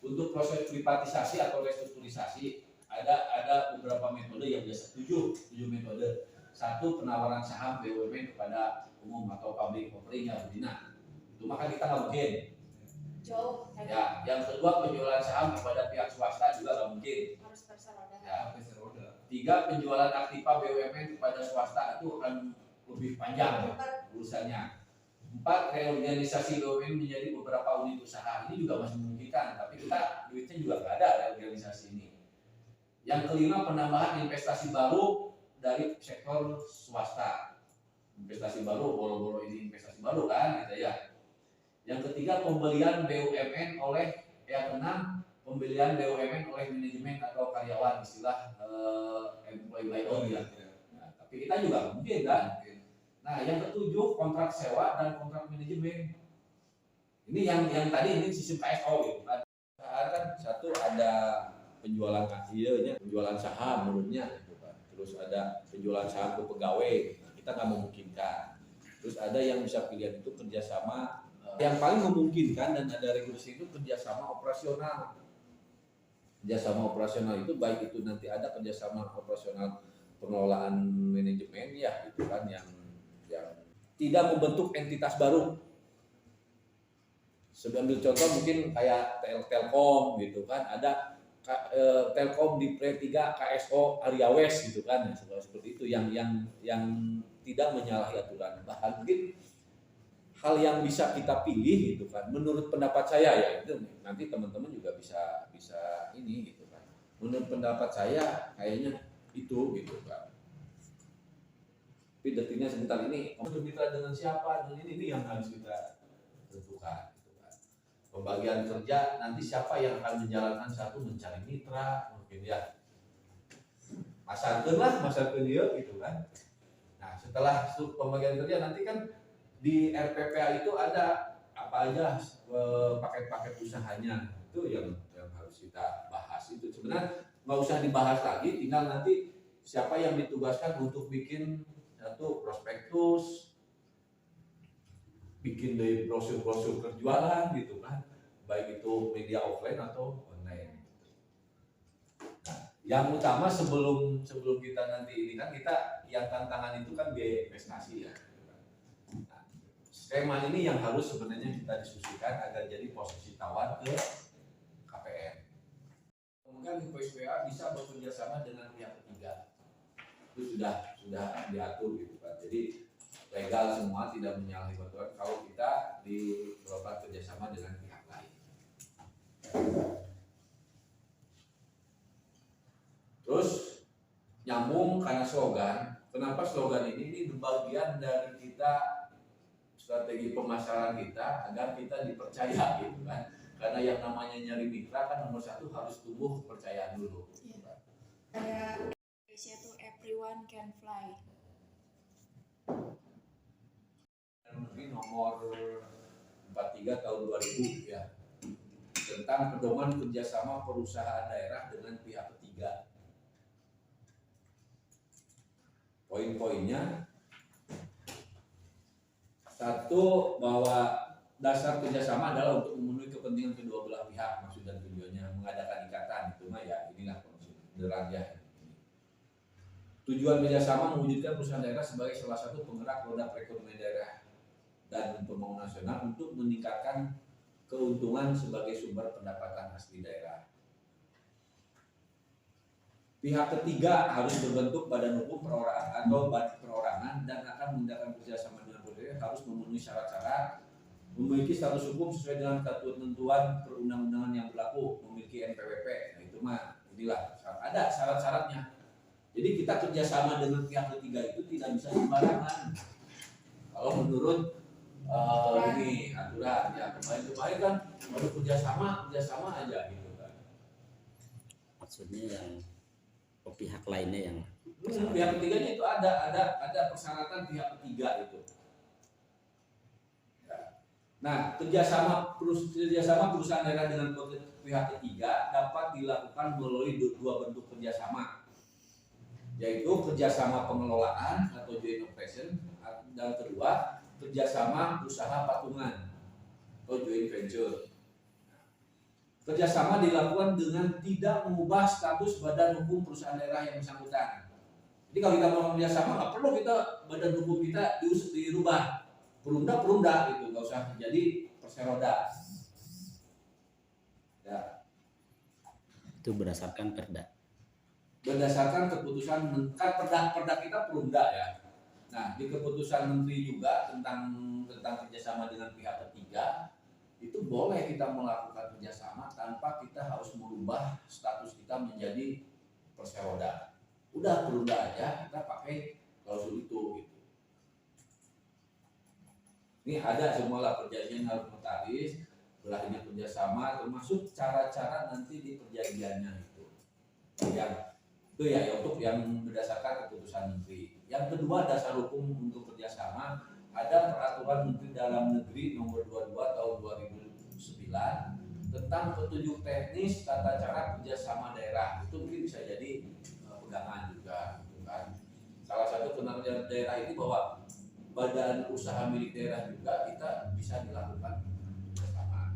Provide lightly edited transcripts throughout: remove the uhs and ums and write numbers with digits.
Untuk proses privatisasi atau restrukturisasi ada beberapa metode yang biasa, tujuh metode. Satu, penawaran saham BUMN kepada umum atau public offering ya Budina. Itu maka kita nggak mungkin. Jauh. Ya, yang kedua penjualan saham kepada pihak swasta juga nggak mungkin. Harus berseroda. Ya, tiga, penjualan aktiva BUMN kepada swasta itu akan lebih panjang urusannya. 4, reorganisasi BUMN menjadi beberapa unit usaha. Ini juga masih memungkinkan, tapi kita duitnya juga nggak ada reorganisasi ini. Yang kelima, penambahan investasi baru dari sektor swasta. Investasi baru, boro-boro ini investasi baru kan, gitu ya. Yang ketiga, pembelian BUMN oleh, yang keenam, pembelian BUMN oleh manajemen atau karyawan, istilah employee by own ya. Nah, tapi kita juga mungkin kan. Nah, yang ketujuh, kontrak sewa dan kontrak manajemen. Ini yang tadi ini sistem KSO gitu kan. Kan satu ada penjualan penjualan saham menurutnya gitu kan. Terus ada penjualan saham ke pegawai. Nah, kita nggak memungkinkan. Terus ada yang bisa pilihan itu kerjasama. Yang paling memungkinkan dan ada regulasi itu kerjasama operasional. Kerjasama operasional itu baik itu nanti ada kerjasama operasional pengelolaan manajemen ya itu kan yang tidak membentuk entitas baru. Sebagai contoh mungkin kayak Telkom gitu kan, ada Telkom di Pre 3 KSO Area West gitu kan, seperti itu yang tidak menyalahi aturan. Bahkan mungkin hal yang bisa kita pilih gitu kan. Menurut pendapat saya ya itu nanti teman-teman juga bisa ini gitu kan. Menurut pendapat saya kayaknya itu gitu kan. Tapi detiknya sebentar ini bermitra dengan siapa dan ini yang harus kita tentukan gitu kan. Pembagian kerja nanti siapa yang akan menjalankan, satu mencari mitra mungkin ya, masarkan dia gitu kan. Nah setelah pembagian kerja nanti kan di RPPA itu ada apa aja paket-paket usahanya, itu yang harus kita bahas. Itu sebenarnya nggak usah dibahas lagi, tinggal nanti siapa yang ditugaskan untuk bikin satu prospektus, bikin dari brosur-brosur perjualan gitu kan, baik itu media offline atau online. Nah, yang utama sebelum kita nanti ini kan kita yang tantangan itu kan biaya investasi ya. Nah, skema ini yang harus sebenarnya kita diskusikan agar jadi posisi tawar ke KPN. Kemudian PSPA bisa bekerja sama dengan pihak ketiga. Itu sudah diatur gitu kan. Jadi legal semua, tidak menyalahi aturan kalau kita berobat kerjasama dengan pihak lain. Terus nyambung karena slogan. Kenapa slogan ini bagian dari kita strategi pemasaran kita agar kita dipercaya gitu kan. Karena yang namanya nyari mitra kan nomor satu harus tumbuh kepercayaan dulu. Gitu kan. Kayak Indonesia tuh everyone can fly. Negeri nomor 43 tahun 2000 ya, tentang pedoman kerjasama perusahaan daerah dengan pihak ketiga. Poin-poinnya, satu, bahwa dasar kerjasama adalah untuk memenuhi kepentingan kedua belah pihak, maksud dan tujuannya mengadakan ikatan, itu mah ya inilah derajat. Tujuan kerjasama mewujudkan perusahaan daerah sebagai salah satu penggerak roda perekonomian daerah dan pembangunan nasional untuk meningkatkan keuntungan sebagai sumber pendapatan asli daerah. Pihak ketiga harus berbentuk badan hukum perorangan atau perorangan dan akan mengadakan kerjasama dengan pemerintah, harus memenuhi syarat-syarat, memiliki status hukum sesuai dengan ketentuan perundang-undangan yang berlaku, memiliki NPWP. Nah, itu mah inilah ada syarat-syaratnya. Jadi kita kerjasama dengan pihak ketiga itu tidak bisa sembarangan. Kalau menurut ini aturan ya kemarin kan baru kerjasama aja gitu kan. Maksudnya yang pihak lainnya yang pihak ketiganya itu ada persyaratan pihak ketiga itu. Ya. Nah kerjasama perusahaan daerah dengan pihak ketiga dapat dilakukan melalui dua bentuk kerjasama, yaitu kerjasama pengelolaan atau joint operation, dan kedua kerjasama usaha patungan atau joint venture. kerjasama dilakukan dengan tidak mengubah status badan hukum perusahaan daerah yang bersangkutan. Jadi kalau kita mau kerjasama nggak perlu kita badan hukum kita dirubah, perunda gitu, nggak usah jadi perseroda. Ya. Itu berdasarkan perda. Berdasarkan keputusan kan perda kita perunda ya. Nah di keputusan menteri juga tentang kerjasama dengan pihak ketiga itu boleh kita melakukan kerjasama tanpa kita harus merubah status kita menjadi perseroda. Udah perunda aja kita pakai klausul itu. Gitu. Ini ada semua lah perjanjian harus notaris, berakhirnya kerjasama, termasuk cara-cara nanti di perjanjiannya itu. Itu ya untuk yang berdasarkan keputusan menteri. Yang kedua dasar hukum untuk kerjasama ada peraturan Menteri Dalam Negeri nomor 22 tahun 2009 tentang petunjuk teknis tata cara kerjasama daerah. Itu mungkin bisa jadi pegangan juga, gitu kan. Salah satu kewenangan daerah ini bahwa badan usaha milik daerah juga kita bisa dilakukan bersama.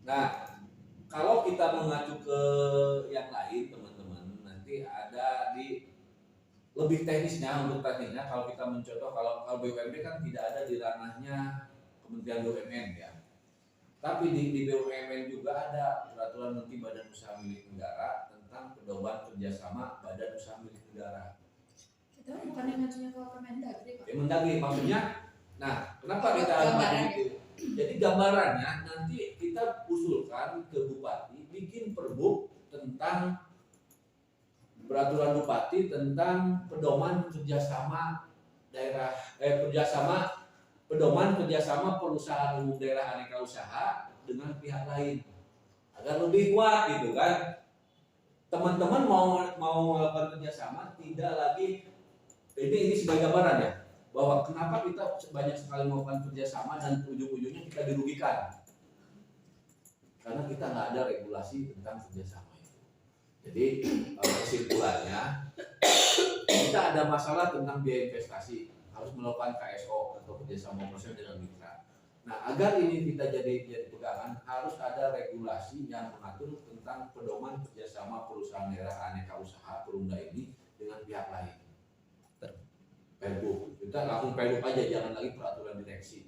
Nah, kalau kita mengacu ke yang lain teman-teman, nanti ada di lebih teknisnya. Untuk teknisnya kalau kita mencontoh kalau BUMD kan tidak ada di ranahnya Kementerian BUMN ya. Tapi di BUMN juga ada peraturan Menteri Badan Usaha Milik Negara tentang pedoman kerjasama badan usaha milik negara. Kita bukan yang ngajunya ke Kemendagri, Pak. Kemendagri maksudnya. Nah, kenapa kita harus itu? Jadi gambarannya nanti kita usulkan ke Bupati bikin perbuk tentang peraturan Bupati tentang pedoman kerjasama daerah pedoman kerjasama perusahaan umum daerah aneka usaha dengan pihak lain agar lebih kuat gitu kan. Teman-teman mau melakukan kerjasama tidak lagi ini sebagai gambaran ya bahwa kenapa kita banyak sekali melakukan kerjasama dan ujung-ujungnya kita dirugikan karena kita nggak ada regulasi tentang kerjasama itu. Jadi kesimpulannya kita ada masalah tentang biaya investasi harus melakukan KSO atau kerjasama komersial dengan mitra. Nah agar ini kita jadi pegangan harus ada regulasi yang mengatur tentang pedoman kerjasama perusahaan daerah aneka usaha perunda ini dengan pihak lain. Perbu, kita langsung perbu aja, jangan lagi peraturan direksi.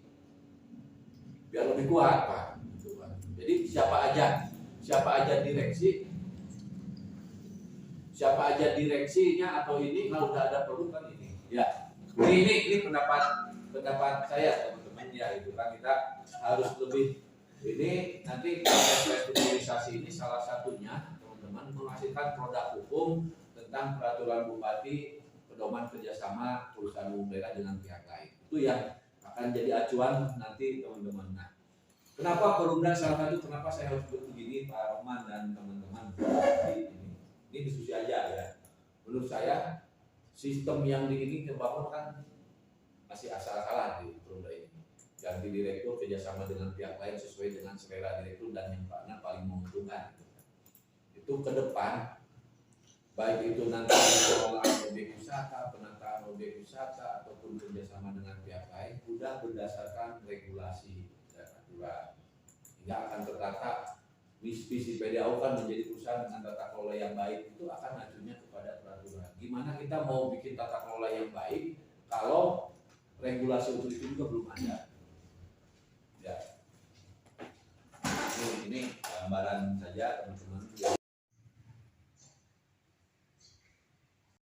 Biar lebih kuat Pak. Jadi siapa aja direksinya atau ini kalau udah ada perlu kan ini. Ya, ini pendapat saya teman-teman ya itu kan kita harus lebih ini nanti proses restrukturisasi ini salah satunya teman-teman menghasilkan produk hukum tentang peraturan bupati pedoman kerjasama perusahaan umum daerah dengan pihak lain. Itu yang akan jadi acuan nanti teman-teman. Nah, kenapa perundang salah satu kenapa saya harus begini Pak Rohman dan teman-teman ini diskusi aja ya. Menurut saya sistem yang ini kebangun kan masih asal-asalan di perundang ini. Ganti direktur kerjasama dengan pihak lain sesuai dengan selera direktur dan yang mana paling menguntungkan. Itu ke depan baik itu nanti pengelolaan objek wisata, penataan objek wisata ataupun kerjasama dengan pihak lain sudah berdasarkan regulasi dan aturan hingga akan tertata. Visi PDAU kan menjadi perusahaan dengan tata kelola yang baik itu akan acunya kepada peraturan. Gimana kita mau bikin tata kelola yang baik kalau regulasi untuk itu juga belum ada. Ya. Ini gambaran saja teman-teman.